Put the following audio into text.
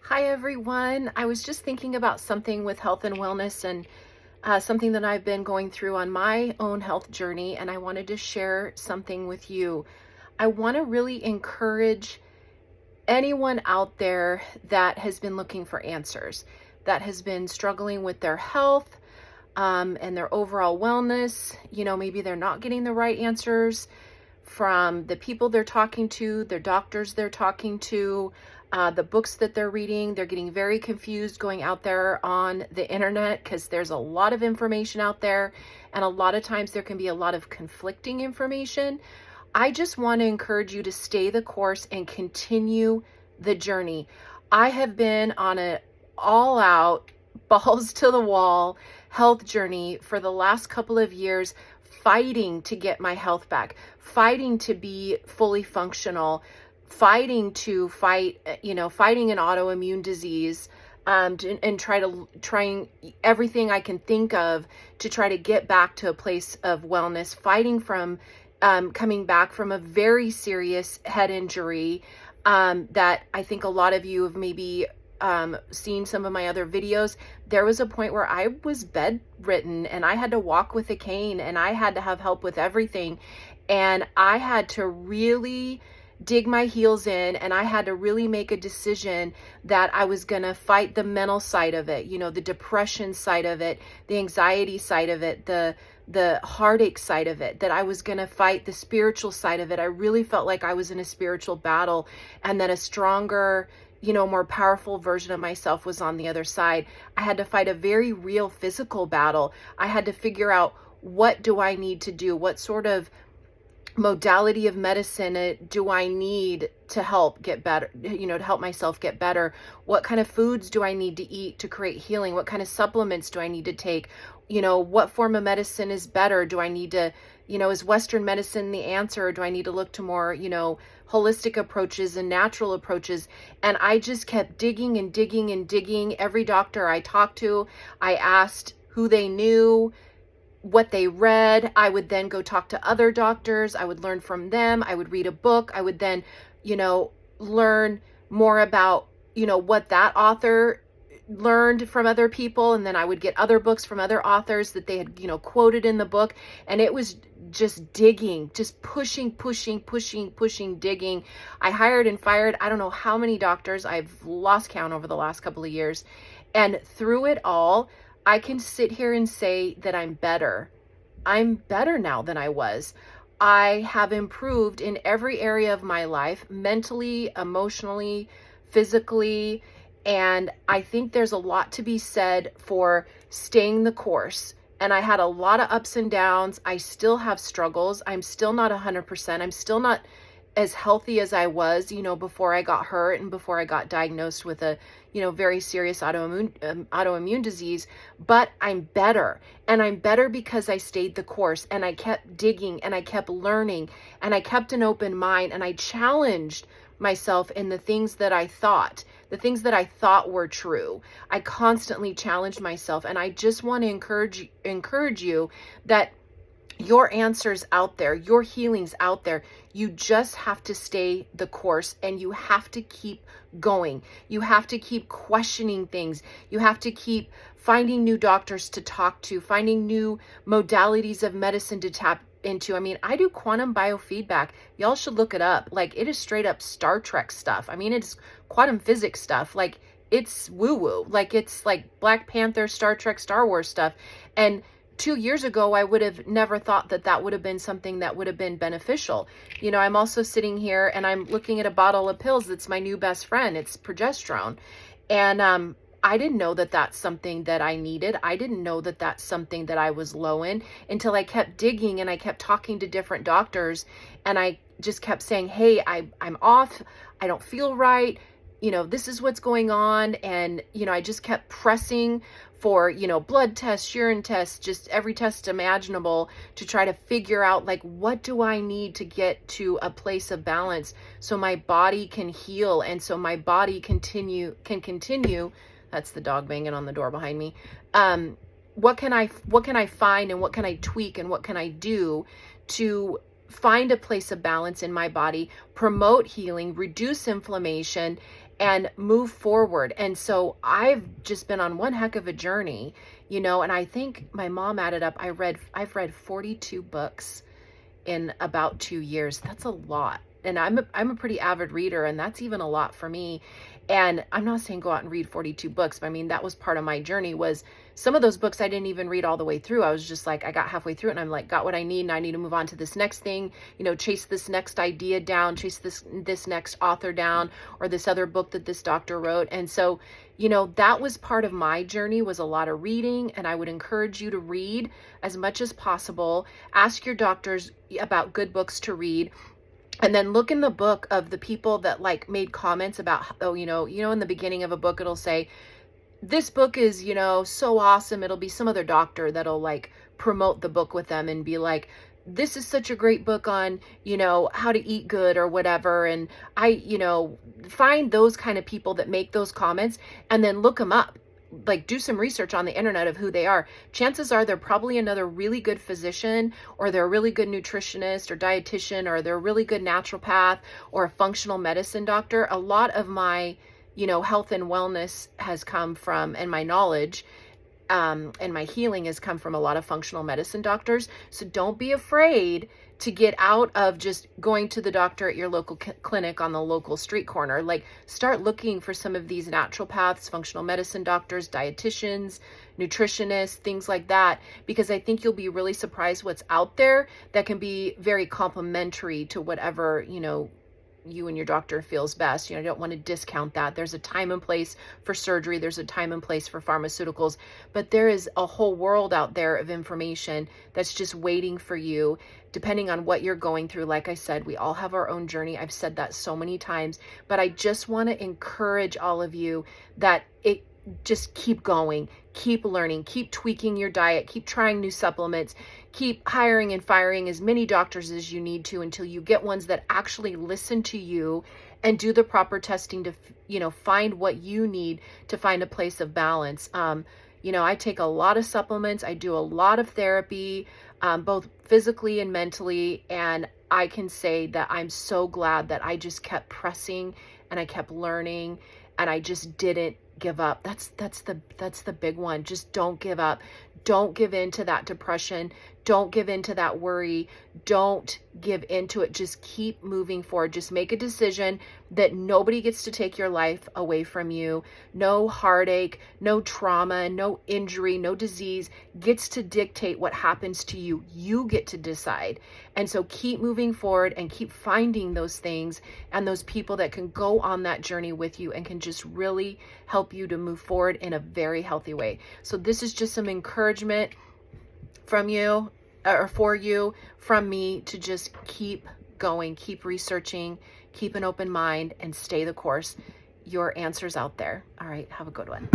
Hi everyone. I was just thinking about something with health and wellness and something that I've been going through on my own health journey, and I wanted to share something with you. I want to really encourage anyone out there that has been looking for answers, that has been struggling with their health and their overall wellness. Maybe they're not getting the right answers from the people they're talking to, their doctors they're talking to, the books that they're reading. They're getting very confused going out there on the internet because there's a lot of information out there, and a lot of times there can be a lot of conflicting information. I just want to encourage you to stay the course and continue the journey. I have been on an all out, balls to the wall health journey for the last couple of years, fighting to get my health back, fighting to be fully functional, fighting an autoimmune disease, and trying everything I can think of to try to get back to a place of wellness, fighting from coming back from a very serious head injury that I think a lot of you have maybe seen some of my other videos. There was a point where I was bedridden and I had to walk with a cane and I had to have help with everything. And I had to really dig my heels in, and I had to really make a decision that I was going to fight the mental side of it, the depression side of it, the anxiety side of it, the heartache side of it, that I was going to fight the spiritual side of it. I really felt like I was in a spiritual battle, and that a stronger, more powerful version of myself was on the other side. I had to fight a very real physical battle. I had to figure out, what do I need to do? What sort of modality of medicine do I need to help get better, to help myself get better? What kind of foods do I need to eat to create healing? What kind of supplements do I need to take? What form of medicine is better? Do I need to, is Western medicine the answer? Or do I need to look to more, holistic approaches and natural approaches? And I just kept digging and digging and digging. Every doctor I talked to, I asked who they knew, what they read. I would then go talk to other doctors. I would learn from them. I would read a book. I would then, learn more about, what that author learned from other people. And then I would get other books from other authors that they had, quoted in the book. And it was just digging, just pushing, digging. I hired and fired, I don't know how many doctors. I've lost count over the last couple of years. And through it all, I can sit here and say that I'm better. I'm better now than I was. I have improved in every area of my life, mentally, emotionally, physically. And I think there's a lot to be said for staying the course. And I had a lot of ups and downs. I still have struggles. I'm still not 100%. I'm still not as healthy as I was, before I got hurt and before I got diagnosed with a, very serious autoimmune disease. But I'm better, and I'm better because I stayed the course, and I kept digging, and I kept learning, and I kept an open mind, and I challenged myself in the things that I thought were true. I constantly challenged myself, and I just want to encourage you that your answer's out there, your healing's out there. You just have to stay the course, and you have to keep going. You have to keep questioning things. You have to keep finding new doctors to talk to, finding new modalities of medicine to tap into. I mean, I do quantum biofeedback. Y'all should look it up. Like, it is straight up Star Trek stuff. I mean, it's quantum physics stuff. Like, it's woo-woo. Like, it's like Black Panther, Star Trek, Star Wars stuff. And 2 years ago, I would have never thought that would have been something that would have been beneficial. I'm also sitting here and I'm looking at a bottle of pills that's my new best friend. It's progesterone. And I didn't know that that's something that I needed. I didn't know that that's something that I was low in until I kept digging and I kept talking to different doctors. And I just kept saying, hey, I'm off. I don't feel right. This is what's going on. And, I just kept pressing for, blood tests, urine tests, just every test imaginable to try to figure out, like, what do I need to get to a place of balance so my body can heal and so my body can continue. That's the dog banging on the door behind me. What can I find, and what can I tweak, and what can I do to find a place of balance in my body, promote healing, reduce inflammation, and move forward. And so I've just been on one heck of a journey, and I think my mom added up, I've read 42 books in about 2 years. That's a lot. And I'm a pretty avid reader, and that's even a lot for me. And I'm not saying go out and read 42 books, but I mean, that was part of my journey. Was some of those books I didn't even read all the way through. I was just like, I got halfway through it and I'm like, got what I need, and I need to move on to this next thing, chase this next idea down, chase this next author down, or this other book that this doctor wrote. And so, that was part of my journey, was a lot of reading. And I would encourage you to read as much as possible. Ask your doctors about good books to read. And then look in the book of the people that like made comments about, in the beginning of a book, it'll say, this book is, so awesome. It'll be some other doctor that'll like promote the book with them and be like, this is such a great book on, how to eat good or whatever. And find those kind of people that make those comments and then look them up. Like, do some research on the internet of who they are. Chances are they're probably another really good physician, or they're a really good nutritionist or dietitian, or they're a really good naturopath or a functional medicine doctor. A lot of my, health and wellness has come from, and my knowledge, and my healing has come from a lot of functional medicine doctors. So don't be afraid to get out of just going to the doctor at your local clinic on the local street corner. Like, start looking for some of these naturopaths, functional medicine doctors, dietitians, nutritionists, things like that, because I think you'll be really surprised what's out there that can be very complementary to whatever, you and your doctor feels best. I don't want to discount that. There's a time and place for surgery. There's a time and place for pharmaceuticals, but there is a whole world out there of information that's just waiting for you, depending on what you're going through. Like I said, we all have our own journey. I've said that so many times, but I just want to encourage all of you that just keep going, keep learning, keep tweaking your diet, keep trying new supplements, keep hiring and firing as many doctors as you need to until you get ones that actually listen to you and do the proper testing to, find what you need to find a place of balance. I take a lot of supplements. I do a lot of therapy, both physically and mentally. And I can say that I'm so glad that I just kept pressing and I kept learning and I just didn't give up. That's the big one. Just don't give up. Don't give in to that depression. Don't give in to that worry. Don't give into it. Just keep moving forward. Just make a decision that nobody gets to take your life away from you. No heartache, no trauma, no injury, no disease gets to dictate what happens to you. You get to decide. And so keep moving forward and keep finding those things and those people that can go on that journey with you and can just really help you to move forward in a very healthy way. So this is just some encouragement from you, or for you, from me, to just keep going, keep researching, keep an open mind, and stay the course. Your answer's out there. All right, have a good one.